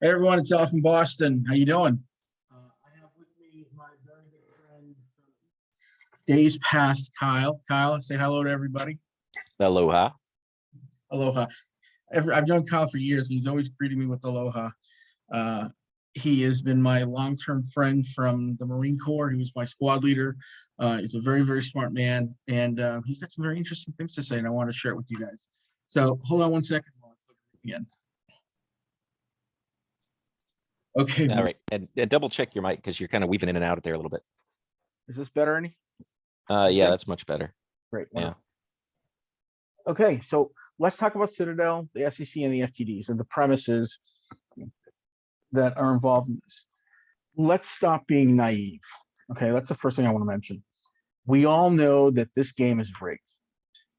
Hey everyone, it's Al from Boston. How you doing? I have with me my very good friend from days past, Kyle. Kyle, say hello to everybody. Aloha. Aloha. I've known Kyle for years, and he's always greeting me with aloha. Uh, he has been my long-term friend from the Marine Corps. He was my squad leader. He's a very, very smart man, and he's got some very interesting things to say, and I want to share it with you guys. So hold on one second while I put it again. Okay, All right. And double check your mic because you're kind of weaving in and out there a little bit. is this better, Ernie? Yeah, that's much better. Great. Yeah. Okay, so let's talk about Citadel, the SEC, and the FTDs, and the premises that are involved in this. Let's stop being naive. Okay, that's the first thing I want to mention. We all know that this game is rigged.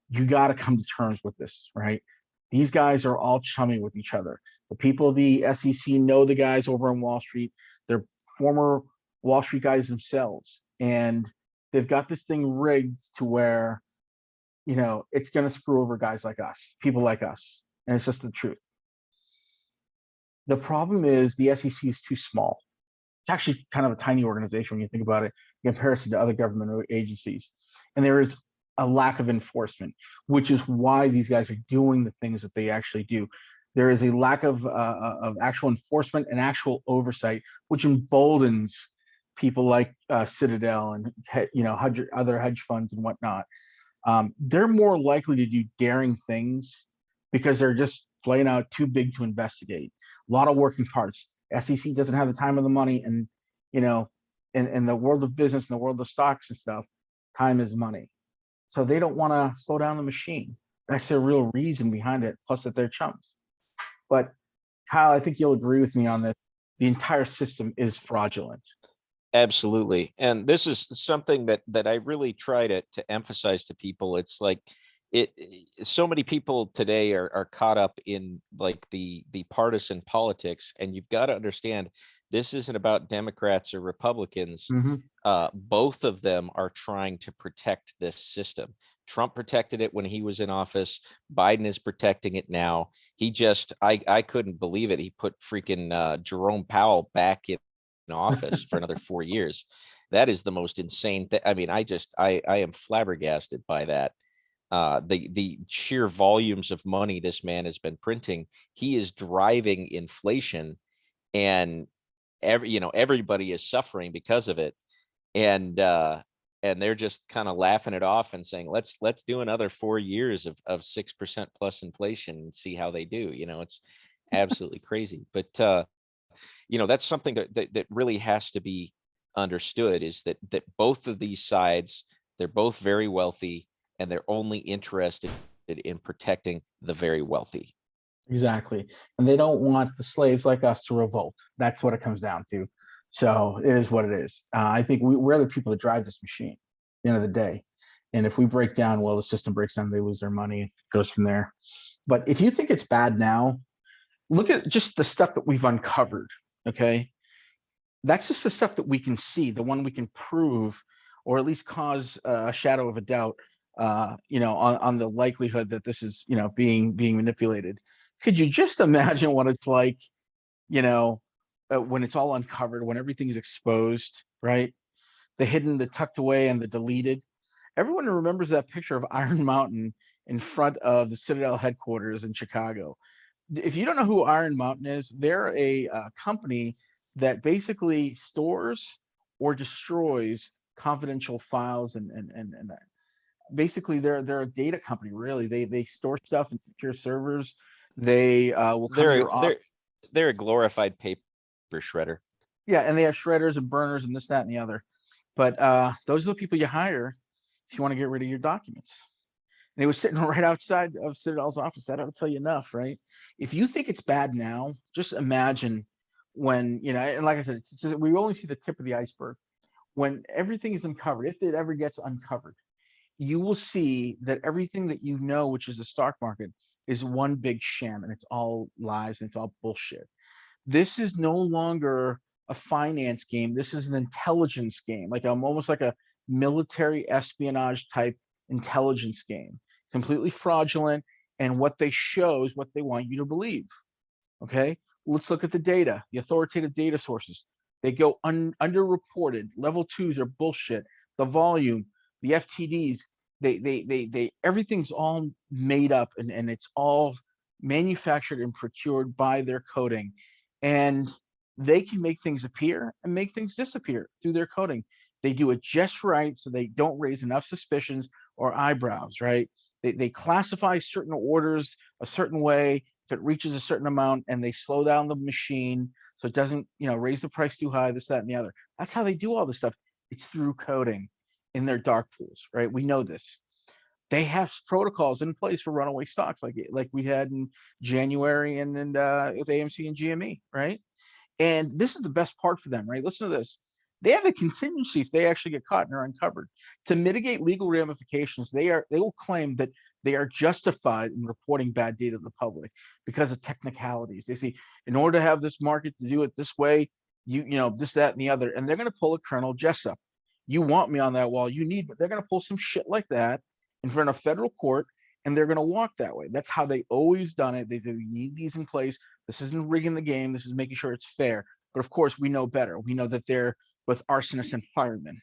You got to come to terms with this, right? These guys are all chummy with each other. The people of the SEC know the guys over on Wall Street. They're former Wall Street guys themselves. And they've got this thing rigged to where, you know, it's going to screw over guys like us, people like us. And it's just the truth. The problem is the SEC is too small. It's actually kind of a tiny organization when you think about it in comparison to other government agencies. And there is a lack of enforcement, which is why these guys are doing the things that they actually do. There is a lack of actual enforcement and actual oversight, which emboldens people like Citadel and other hedge funds and whatnot. They're more likely to do daring things because they're just playing out too big to investigate. A lot of working parts. SEC doesn't have the time or the money, and in the world of business, in the world of stocks and stuff, time is money. So they don't want to slow down the machine. That's the real reason behind it, plus that they're chums. But Kyle, I think you'll agree with me on this. The entire system is fraudulent. Absolutely. And this is something that I really try to emphasize to people. It's like so many people today are caught up in like the partisan politics, and you've got to understand this isn't about Democrats or Republicans. Both of them are trying to protect this system. Trump protected it when he was in office. Biden is protecting it now. I couldn't believe it. He put freaking Jerome Powell back in office for another 4 years. That is the most insane thing. I mean, I am flabbergasted by that. The sheer volumes of money this man has been printing. He is driving inflation, and everybody is suffering because of it. And they're just kind of laughing it off and saying, let's do another 4 years of 6% plus inflation and see how they do. It's absolutely crazy. But that's something that really has to be understood, is that both of these sides, they're both very wealthy, and they're only interested in protecting the very wealthy. Exactly. And they don't want the slaves like us to revolt. That's what it comes down to. So it is what it is. I think we're the people that drive this machine at the end of the day. And if we break down, well, the system breaks down, they lose their money, it goes from there. But if you think it's bad now, look at just the stuff that we've uncovered, okay? That's just the stuff that we can see, the one we can prove, or at least cause a shadow of a doubt, on the likelihood that this is, being manipulated. Could you just imagine what it's like, when it's all uncovered, when everything is exposed, right? The hidden, the tucked away, and the deleted. Everyone remembers that picture of Iron Mountain in front of the Citadel headquarters in Chicago. If you don't know who Iron Mountain is, they're a company that basically stores or destroys confidential files and basically they're a data company. Really, they store stuff in secure servers. They will come to your office. They're a glorified paper shredder. Yeah, and they have shredders and burners and this, that, and the other. But those are the people you hire if you want to get rid of your documents. And they were sitting right outside of Citadel's office. That ought to tell you enough, right? If you think it's bad now, just imagine when, and like I said, we only see the tip of the iceberg. When everything is uncovered, if it ever gets uncovered, you will see that everything that which is the stock market, is one big sham, and it's all lies and it's all bullshit. This is no longer a finance game. This is an intelligence game, almost like a military espionage type intelligence game, completely fraudulent. And what they show is what they want you to believe. Okay. let's look at the data, the authoritative data sources. They go underreported. Level 2s are bullshit. The volume, the FTDs, they everything's all made up, and it's all manufactured and procured by their coding. And they can make things appear and make things disappear through their coding. They do it just right so they don't raise enough suspicions or eyebrows, right? They classify certain orders a certain way if it reaches a certain amount, and they slow down the machine so it doesn't, raise the price too high, this, that, and the other. That's how they do all this stuff. It's through coding in their dark pools, right? We know this. They have protocols in place for runaway stocks, like we had in January and then with AMC and GME, right? And this is the best part for them, right? Listen to this. They have a contingency if they actually get caught and are uncovered. To mitigate legal ramifications, they will claim that they are justified in reporting bad data to the public because of technicalities. They say, in order to have this market to do it this way, this, that, and the other, and they're going to pull a Colonel Jessup. You want me on that wall, you need, but they're going to pull some shit like that in front of federal court, and they're going to walk that way. That's how they always done it. They say, we need these in place. This isn't rigging the game. This is making sure it's fair. But of course, we know better. We know that they're with arsonists and firemen.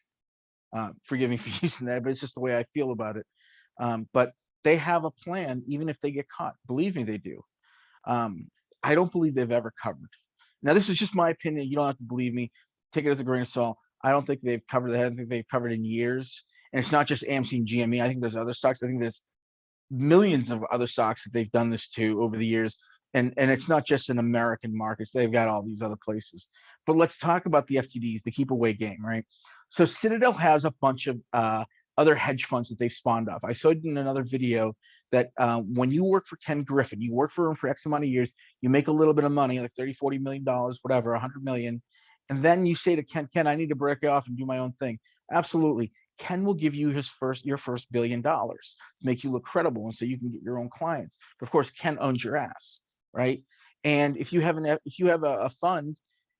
Forgive me for using that, but it's just the way I feel about it. But they have a plan, even if they get caught. Believe me, they do. I don't believe they've ever covered. Now, this is just my opinion. You don't have to believe me. Take it as a grain of salt. I don't think they've covered that. I don't think they've covered in years. And it's not just AMC and GME. I think there's other stocks. I think there's millions of other stocks that they've done this to over the years. And it's not just in American markets. They've got all these other places. But let's talk about the FTDs, the keep away game, right? So Citadel has a bunch of other hedge funds that they've spawned off. I showed in another video that when you work for Ken Griffin, you work for him for X amount of years, you make a little bit of money, like $30, $40 million, whatever, 100 million. And then you say to Ken, I need to break off and do my own thing. Absolutely. Ken will give you your first $1 billion to make you look credible, and so you can get your own clients. But of course, Ken owns your ass, right? And if you have a fund,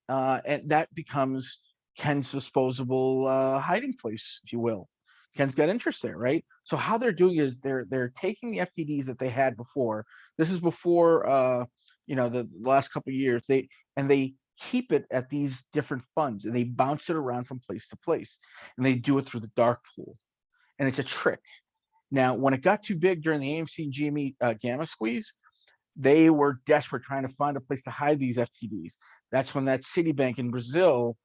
and that becomes Ken's disposable hiding place, if you will. Ken's got interest there, right? So how they're doing is they're taking the FTDs that they had before. This is before the last couple of years. They keep it at these different funds, and they bounce it around from place to place, and they do it through the dark pool, and it's a trick. Now, when it got too big during the AMC and GME gamma squeeze, they were desperate trying to find a place to hide these FTDs. That's when that Citibank in Brazil,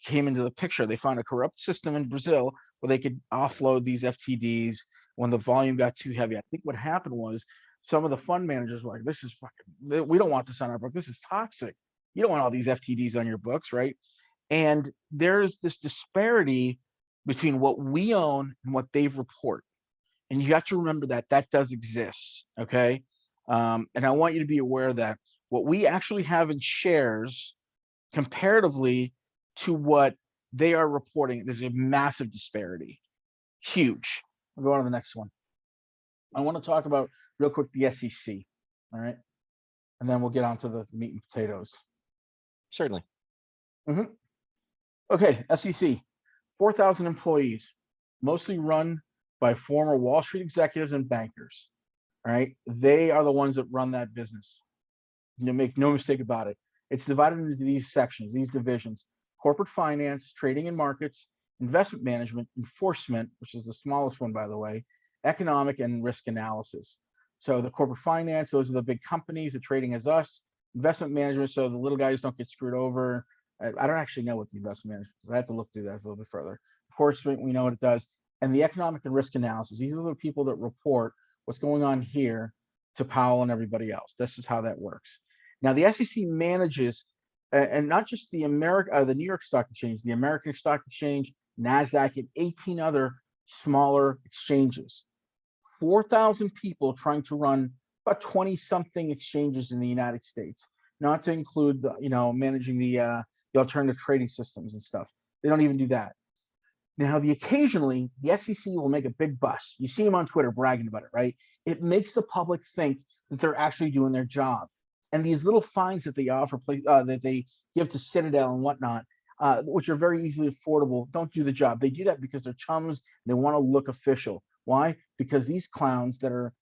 came into the picture. They found a corrupt system in Brazil where they could offload these FTDs when the volume got too heavy. I think what happened was some of the fund managers were like, this is fucking, we don't want this on our book. This is toxic. You don't want all these FTDs on your books, right? And there's this disparity between what we own and what they report. And you have to remember that does exist, okay? And I want you to be aware that what we actually have in shares comparatively to what they are reporting, there's a massive disparity, huge. I'll go on to the next one. I want to talk about real quick the SEC, all right? And then we'll get on to the meat and potatoes. Certainly. Okay, SEC, 4,000 employees, mostly run by former Wall Street executives and bankers. All right, they are the ones that run that business. Make no mistake about it. It's divided into these sections, these divisions: corporate finance, trading and markets, investment management, enforcement, which is the smallest one, by the way, economic and risk analysis. So the corporate finance, those are the big companies. The trading is us. Investment management, so the little guys don't get screwed over. I don't actually know what the investment management is. I have to look through that a little bit further. Enforcement, we know what it does. And the economic and risk analysis, these are the people that report what's going on here to Powell and everybody else. This is how that works. Now, the SEC manages, and not just the New York Stock Exchange, the American Stock Exchange, NASDAQ, and 18 other smaller exchanges. 4,000 people trying to run about 20-something exchanges in the United States, not to include, managing the alternative trading systems and stuff. They don't even do that. Now, occasionally, the SEC will make a big bust. You see them on Twitter bragging about it, right? It makes the public think that they're actually doing their job. And these little fines that they offer, that they give to Citadel and whatnot, which are very easily affordable, don't do the job. They do that because they're chums. They want to look official. Why? Because these clowns that are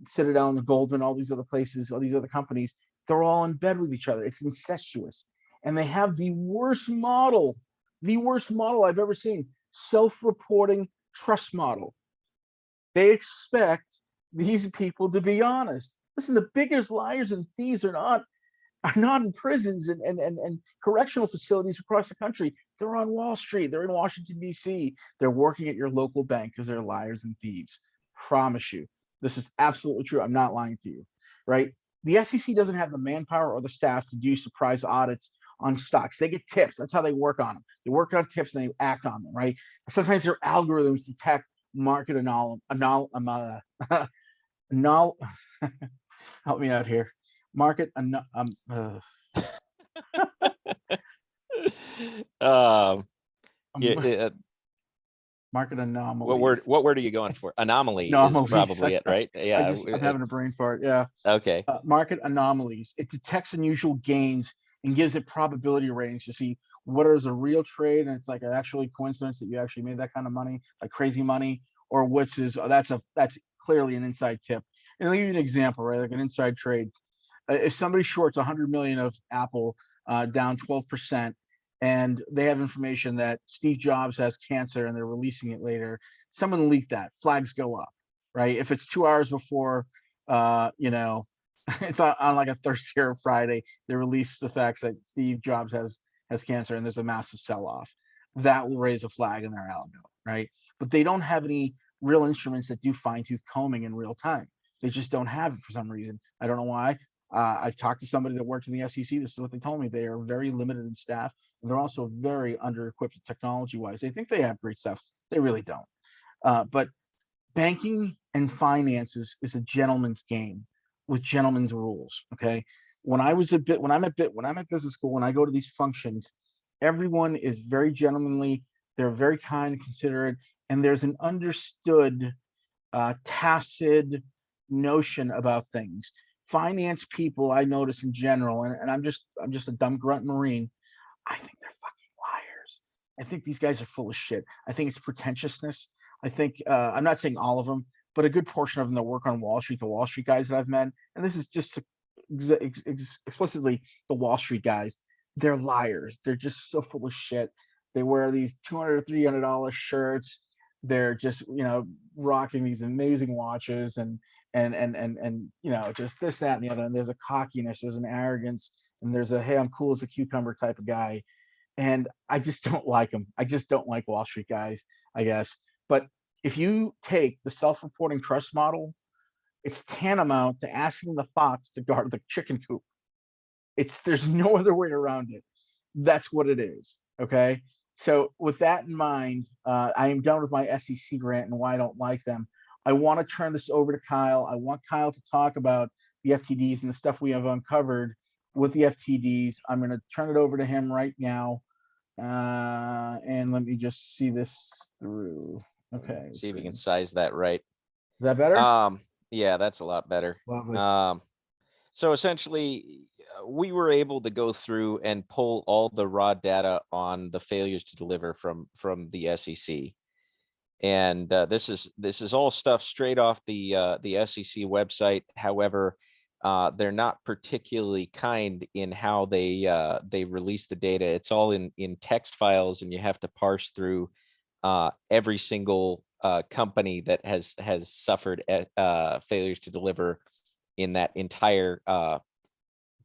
Citadel and Goldman, all these other places, all these other companies, They're all in bed with each other. It's incestuous. And they have the worst model I've ever seen. Self-reporting trust model. They expect these people to be honest. Listen, the biggest liars and thieves are not in prisons and correctional facilities across the country. They're on Wall Street. They're in Washington, D.C. They're working at your local bank because they're liars and thieves. Promise you. This is absolutely true. I'm not lying to you, right? The SEC doesn't have the manpower or the staff to do surprise audits on stocks. They get tips. That's how they work on them. They work on tips and they act on them, right? Sometimes their algorithms detect market help me out here. Market Yeah, market what anomalies. word are you going for? Anomaly is Anomalies. probably it, right? Yeah. I'm having a brain fart. Yeah. Okay. Market anomalies. It detects unusual gains and gives it probability ratings to see what is a real trade and it's like an actually coincidence that you actually made that kind of money, like crazy money, or what's that's clearly an inside tip. And I'll give you an example, right? Like an inside trade. If somebody shorts 100 million of Apple down 12%, and they have information that Steve Jobs has cancer and they're releasing it later, someone leaked that. Flags go up, right? If it's 2 hours before, it's on like a Thursday or Friday, they release the facts that Steve Jobs has cancer and there's a massive sell-off. That will raise a flag in their algo, right? But they don't have any real instruments that do fine-tooth combing in real time. They just don't have it for some reason. I don't know why. I've talked to somebody that worked in the SEC. This is what they told me. They are very limited in staff. And they're also very under-equipped technology-wise. They think they have great stuff. They really don't. But banking and finances is a gentleman's game with gentlemen's rules. Okay. When I'm at business school, when I go to these functions, everyone is very gentlemanly. They're very kind and considerate, and there's an understood, tacit notion about things. Finance people, I notice in general, and I'm just a dumb grunt Marine. I think they're fucking liars. I think these guys are full of shit. I think it's pretentiousness. I think I'm not saying all of them, but a good portion of them that work on Wall Street, the Wall Street guys that I've met, and this is just explicitly the Wall Street guys, they're liars. They're just so full of shit. They wear these $200 or $300 shirts. They're just rocking these amazing watches and just this, that, and the other. And there's a cockiness, there's an arrogance, and there's a hey, I'm cool as a cucumber type of guy. And I just don't like them. I just don't like Wall Street guys, I guess. But if you take the self-reporting trust model, it's tantamount to asking the fox to guard the chicken coop. There's no other way around it. That's what it is. Okay. So with that in mind, I am done with my SEC rant and why I don't like them. I want to turn this over to Kyle. I want Kyle to talk about the FTDs and the stuff we have uncovered with the FTDs. I'm going to turn it over to him right now. And let me just see this through. Okay. See if you can size that right. Is that better? Yeah, that's a lot better. Lovely. So essentially, we were able to go through and pull all the raw data on the failures to deliver from the SEC. And this is all stuff straight off the SEC website. However, they're not particularly kind in how they release the data. It's all in text files, and you have to parse through every single company that has suffered failures to deliver in that entire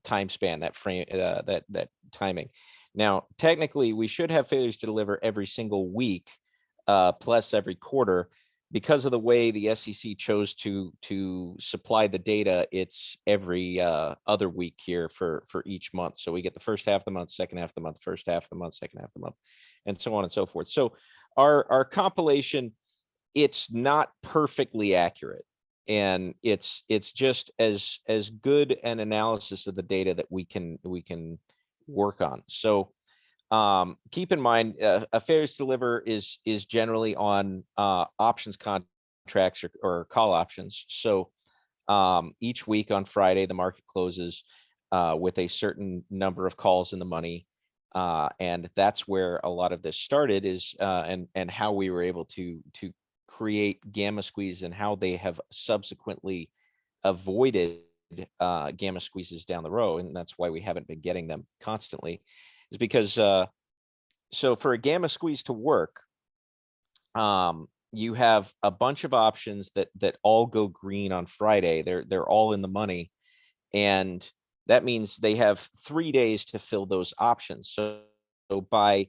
time span, that frame, that timing. Now, technically, we should have failures to deliver every single week, plus every quarter. Because of the way the SEC chose to supply the data, it's every other week here for each month. So we get the first half of the month, second half of the month, first half of the month, second half of the month, and so on and so forth. So our compilation, it's not perfectly accurate, and it's just as good an analysis of the data that we can work on. So keep in mind, a failures to deliver is generally on options contracts or call options. So each week on Friday, the market closes with a certain number of calls in the money. And that's where a lot of this started, is and how we were able to create gamma squeeze, and how they have subsequently avoided gamma squeezes down the road, and that's why we haven't been getting them constantly, is because so for a gamma squeeze to work, you have a bunch of options that all go green on Friday. They're all in the money, and that means they have 3 days to fill those options. So by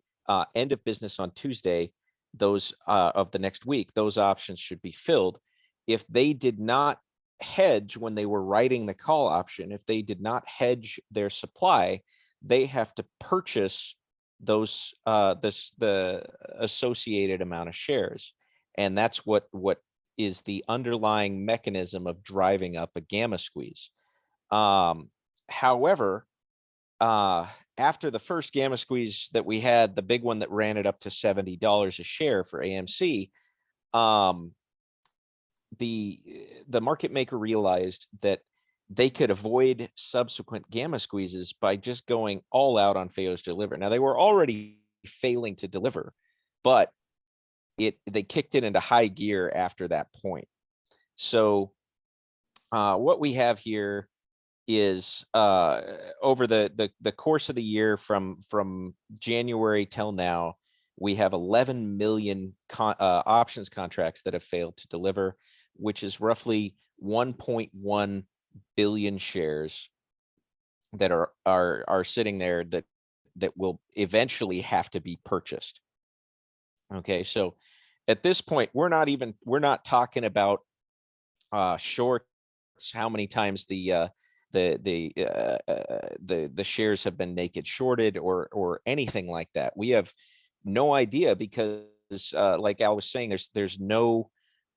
end of business on Tuesday, those of the next week, those options should be filled. If they did not hedge when they were writing the call option, if they did not hedge their supply, they have to purchase those the associated amount of shares, and that's what is the underlying mechanism of driving up a gamma squeeze. However, after the first gamma squeeze that we had, the big one that ran it up to $70 a share for AMC, the market maker realized that they could avoid subsequent gamma squeezes by just going all out on failures to deliver. Now, they were already failing to deliver, but they kicked it into high gear after that point. So what we have here is over the course of the year from January till now, we have 11 million options contracts that have failed to deliver, which is roughly 1.1 billion shares that are sitting there that will eventually have to be purchased. Okay, so at this point, we're not talking about shorts, how many times the shares have been naked shorted or anything like that. We have no idea because like Al was saying, there's no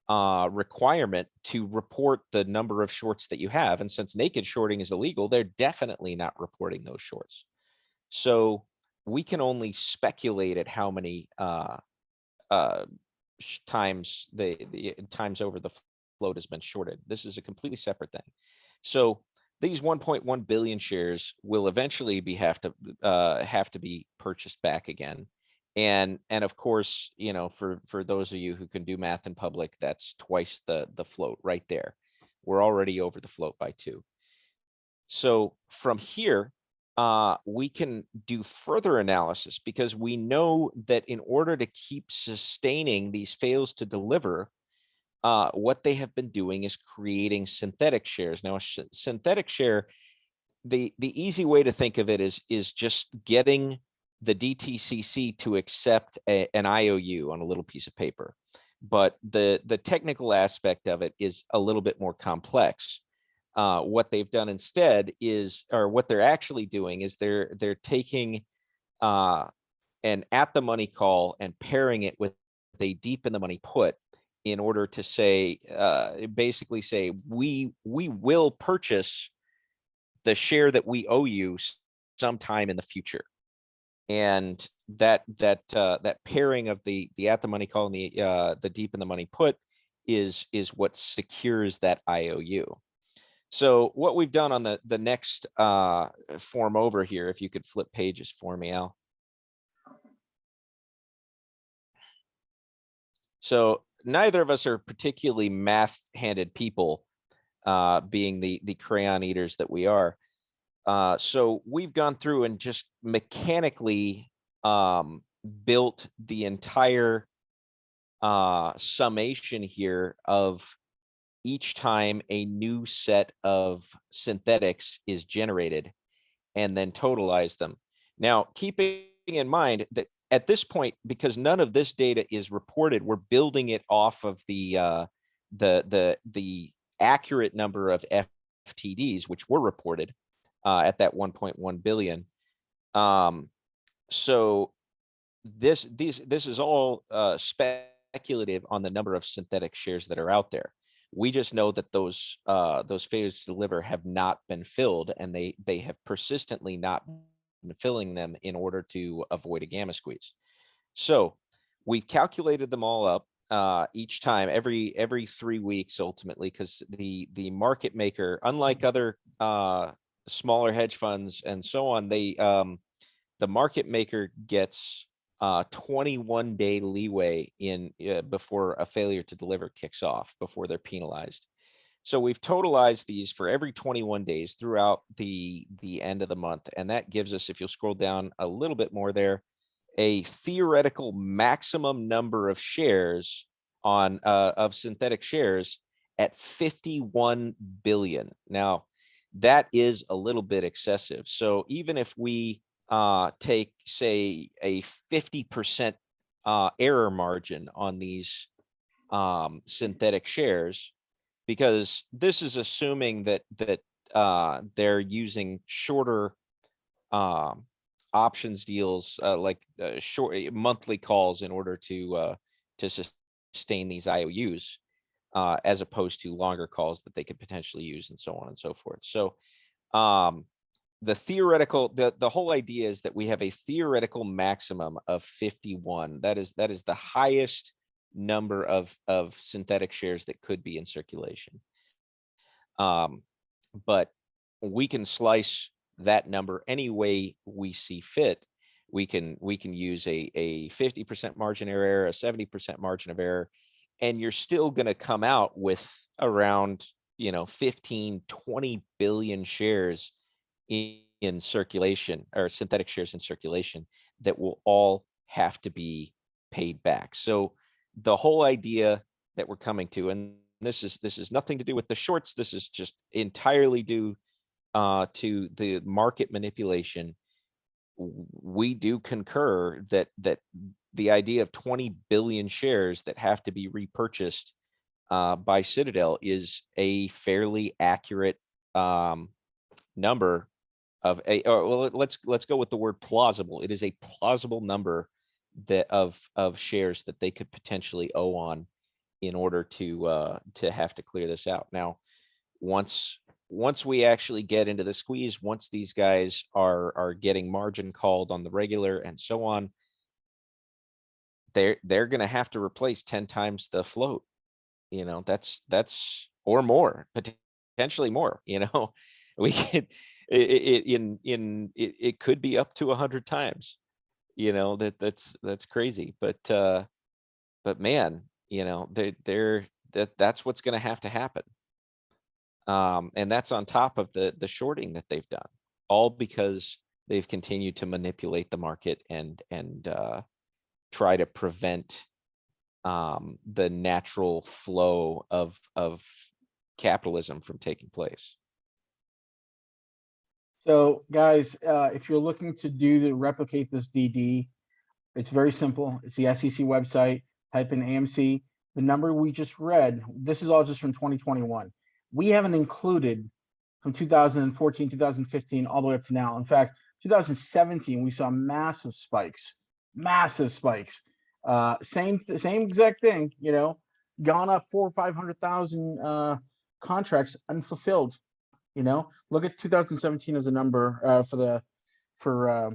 requirement to report the number of shorts that you have. And since naked shorting is illegal, they're definitely not reporting those shorts. So we can only speculate at how many times the times over the float has been shorted. This is a completely separate thing. So these 1.1 billion shares will eventually have to be purchased back again. And of course, for those of you who can do math in public, that's twice the float right there. We're already over the float by 2. So from here, we can do further analysis because we know that in order to keep sustaining these fails to deliver, what they have been doing is creating synthetic shares. Now, a synthetic share, the easy way to think of it is just getting the DTCC to accept an IOU on a little piece of paper. But the technical aspect of it is a little bit more complex. What they've done instead is, or what they're actually doing is they're taking an at the money call and pairing it with a deep in the money put in order to say, basically say, we will purchase the share that we owe you sometime in the future. And that pairing of the at the money call and the deep in the money put is what secures that IOU. So what we've done on the next form over here, if you could flip pages for me, Al. So neither of us are particularly math-handed people, being the crayon eaters that we are. So we've gone through and just mechanically built the entire summation here of each time a new set of synthetics is generated and then totalize them. Now, keeping in mind that at this point, because none of this data is reported, we're building it off of the accurate number of FTDs, which were reported at that 1.1 billion. So this is all speculative on the number of synthetic shares that are out there. We just know that those failures to deliver have not been filled, and they have persistently not been filling them in order to avoid a gamma squeeze. So we've calculated them all up each time, every 3 weeks ultimately, because the market maker, unlike other smaller hedge funds and so on, the market maker gets 21-day leeway in before a failure to deliver kicks off, before they're penalized. So we've totalized these for every 21 days throughout the end of the month. And that gives us, if you'll scroll down a little bit more there, a theoretical maximum number of shares on of synthetic shares at 51 billion. Now, that is a little bit excessive. So even if we take, say, a 50% error margin on these synthetic shares, because this is assuming that they're using shorter options deals, like short monthly calls in order to sustain these IOUs, as opposed to longer calls that they could potentially use, and so on and so forth. So the theoretical, the whole idea is that we have a theoretical maximum of 51. That is the highest number of synthetic shares that could be in circulation. But we can slice that number any way we see fit. We can use a 50% margin of error, a 70% margin of error, and you're still going to come out with around 15, 20 billion shares in circulation, or synthetic shares in circulation, that will all have to be paid back. So the whole idea that we're coming to, and this is nothing to do with the shorts, this is just entirely due to the market manipulation. We do concur that the idea of 20 billion shares that have to be repurchased by Citadel is a fairly accurate number of well, let's go with the word plausible. It is a plausible number that of shares that they could potentially owe on in order to have to clear this out. Now, once we actually get into the squeeze, once these guys are getting margin called on the regular and so on, they're going to have to replace 10 times the float. That's or more, potentially more. We could it could be up to 100 times. That's crazy. But man, that's what's going to happen. And that's on top of the shorting that they've done, all because they've continued to manipulate the market and try to prevent the natural flow of capitalism from taking place. So guys, if you're looking to replicate this DD, it's very simple. It's the SEC website. Type in AMC. The number we just read, this is all just from 2021. We haven't included from 2014, 2015, all the way up to now. In fact, 2017, we saw massive spikes. Same exact thing, gone up 400,000 or 500,000 contracts unfulfilled. Look at 2017 as a number for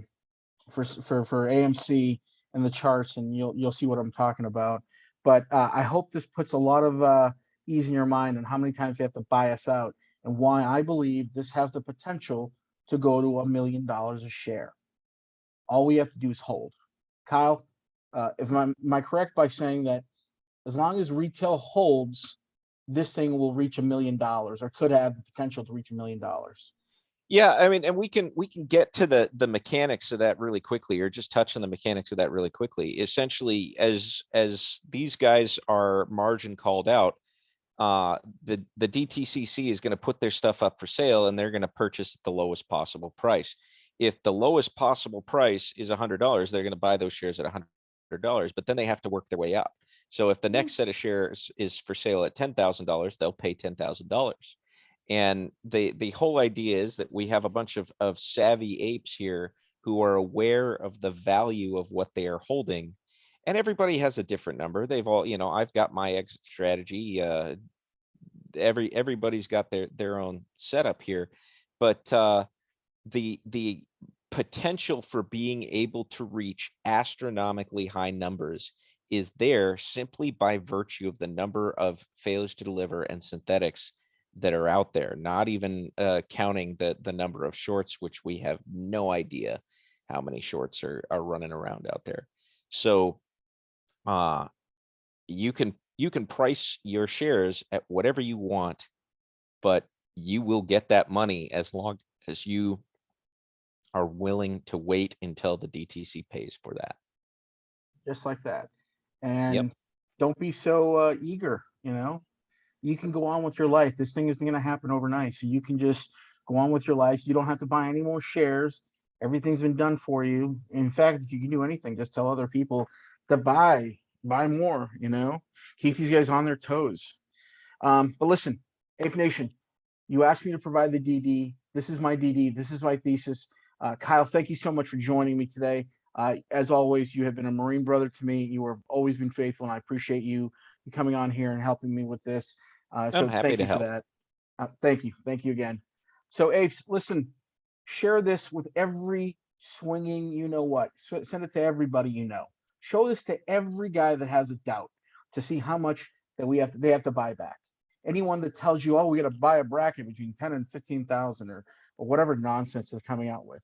AMC and the charts, and you'll see what I'm talking about. But I hope this puts a lot of ease in your mind on how many times they have to buy us out, and why I believe this has the potential to go to $1 million a share. All we have to do is hold. Kyle, am I correct by saying that as long as retail holds, this thing will reach $1 million, or could have the potential to reach $1 million? Yeah, I mean, and we can get to the mechanics of that really quickly, or just touch on the mechanics of that really quickly. Essentially, as these guys are margin called out, the DTCC is going to put their stuff up for sale, and they're going to purchase at the lowest possible price. If the lowest possible price is $100, they're going to buy those shares at $100, but then they have to work their way up. So if the next set of shares is for sale at $10,000, they'll pay $10,000. And the whole idea is that we have a bunch of savvy apes here who are aware of the value of what they are holding. And everybody has a different number. They've all, I've got my exit strategy. Everybody's got their own setup here. But the potential for being able to reach astronomically high numbers is there simply by virtue of the number of failures to deliver and synthetics that are out there, not even counting the number of shorts, which we have no idea how many shorts are running around out there. So you can price your shares at whatever you want but you will get that money as long as you are willing to wait until the DTC pays for that. Just like that. Yep. And don't be so eager, you know. You can go on with your life. This thing isn't going to happen overnight. So you can just go on with your life. You don't have to buy any more shares. Everything's been done for you. In fact, if you can do anything, just tell other people to buy more, you know, keep these guys on their toes. But listen, Ape Nation, you asked me to provide the DD. This is my DD. This is my thesis. Kyle, thank you so much for joining me today. As always, you have been a Marine brother to me. You have always been faithful, and I appreciate you coming on here and helping me with this. I'm So happy thank to you for help. that. Thank you. Thank you again. So Apes, listen, share this with every swinging, you know what, send it to everybody, you know, show this to every guy that has a doubt to see how much that they have to buy back. Anyone that tells you, oh, we got to buy a bracket between 10 and 15,000 or whatever nonsense they're coming out with.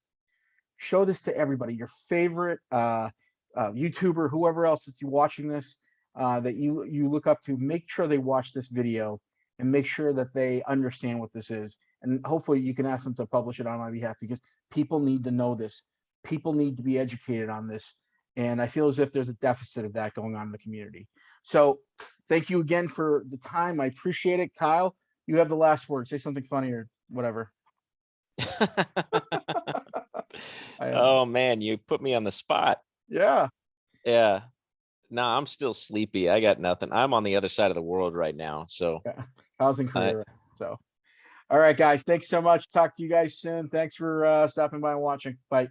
Show this to everybody, your favorite YouTuber, whoever else that's watching this, that you look up to. Make sure they watch this video and make sure that they understand what this is. And hopefully you can ask them to publish it on my behalf, because people need to know this. People need to be educated on this. And I feel as if there's a deficit of that going on in the community. So thank you again for the time. I appreciate it. Kyle, you have the last word. Say something funny or whatever. Oh man, you put me on the spot. Yeah. Yeah. No, I'm still sleepy. I got nothing. I'm on the other side of the world right now. So Yeah. Kyle's in I, Korea. So, all right, guys. Thanks so much. Talk to you guys soon. Thanks for stopping by and watching. Bye.